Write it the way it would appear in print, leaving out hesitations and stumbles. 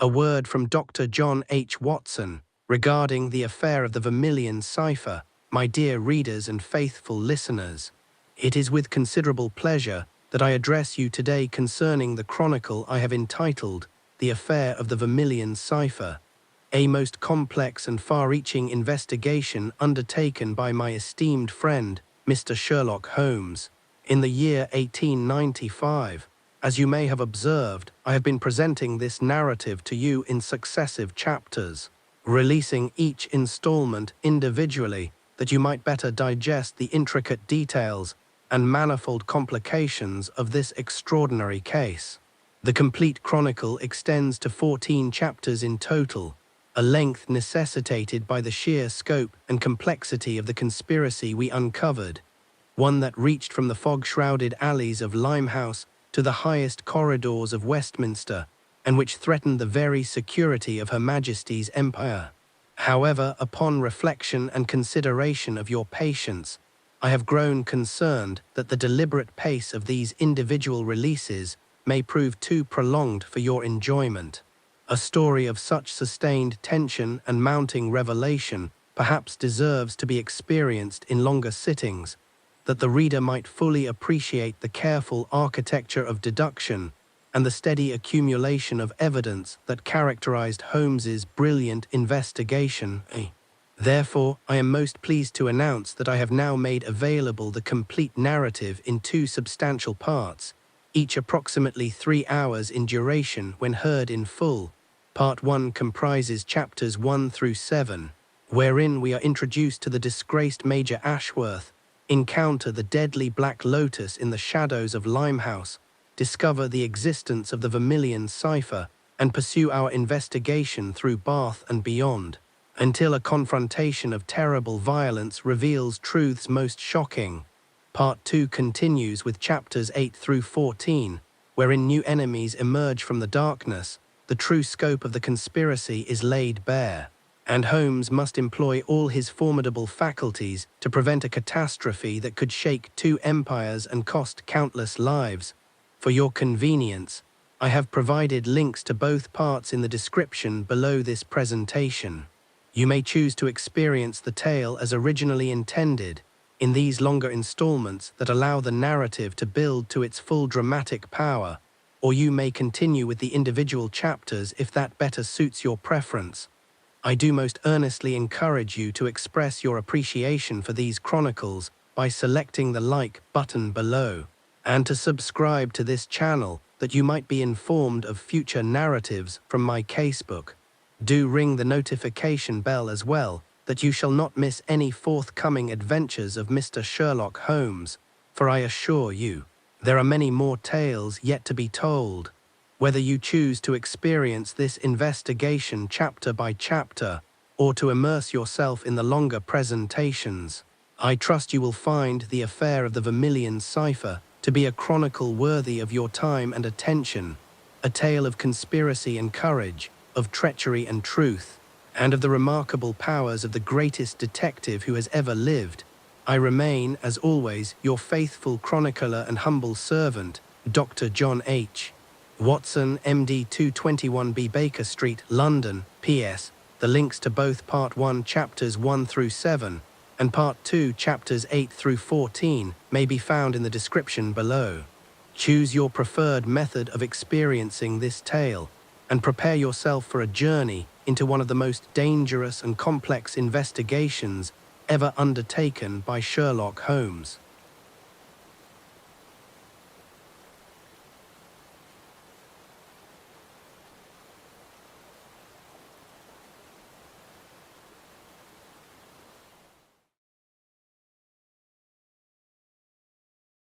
A word from Dr. John H. Watson regarding the affair of the Vermilion Cipher, my dear readers and faithful listeners. It is with considerable pleasure that I address you today concerning the chronicle I have entitled The Affair of the Vermilion Cipher, a most complex and far-reaching investigation undertaken by my esteemed friend, Mr. Sherlock Holmes, in the year 1895. As you may have observed, I have been presenting this narrative to you in successive chapters, releasing each installment individually that you might better digest the intricate details and manifold complications of this extraordinary case. The complete chronicle extends to 14 chapters in total, a length necessitated by the sheer scope and complexity of the conspiracy we uncovered, one that reached from the fog-shrouded alleys of Limehouse to the highest corridors of Westminster, and which threatened the very security of Her Majesty's empire. However, upon reflection and consideration of your patience, I have grown concerned that the deliberate pace of these individual releases may prove too prolonged for your enjoyment. A story of such sustained tension and mounting revelation perhaps deserves to be experienced in longer sittings, that the reader might fully appreciate the careful architecture of deduction and the steady accumulation of evidence that characterized Holmes's brilliant investigation. Therefore, I am most pleased to announce that I have now made available the complete narrative in 2 substantial parts, each approximately 3 hours in duration when heard in full. Part 1 comprises chapters 1 through 7, wherein we are introduced to the disgraced Major Ashworth, encounter the deadly Black Lotus in the shadows of Limehouse, discover the existence of the Vermilion Cipher, and pursue our investigation through Bath and beyond, until a confrontation of terrible violence reveals truths most shocking. Part 2 continues with chapters 8 through 14, wherein new enemies emerge from the darkness, the true scope of the conspiracy is laid bare, and Holmes must employ all his formidable faculties to prevent a catastrophe that could shake 2 empires and cost countless lives. For your convenience, I have provided links to both parts in the description below this presentation. You may choose to experience the tale as originally intended, in these longer installments that allow the narrative to build to its full dramatic power, or you may continue with the individual chapters if that better suits your preference. I do most earnestly encourage you to express your appreciation for these chronicles by selecting the like button below, and to subscribe to this channel that you might be informed of future narratives from my casebook. Do ring the notification bell as well, that you shall not miss any forthcoming adventures of Mr. Sherlock Holmes, for I assure you, there are many more tales yet to be told. Whether you choose to experience this investigation chapter by chapter, or to immerse yourself in the longer presentations, I trust you will find the affair of the Vermilion Cipher to be a chronicle worthy of your time and attention, a tale of conspiracy and courage, of treachery and truth, and of the remarkable powers of the greatest detective who has ever lived. I remain, as always, your faithful chronicler and humble servant, Dr. John H. Watson, MD, 221B Baker Street, London. P.S. The links to both Part 1 chapters 1 through 7 and Part 2 chapters 8 through 14 may be found in the description below. Choose your preferred method of experiencing this tale, and prepare yourself for a journey into one of the most dangerous and complex investigations ever undertaken by Sherlock Holmes.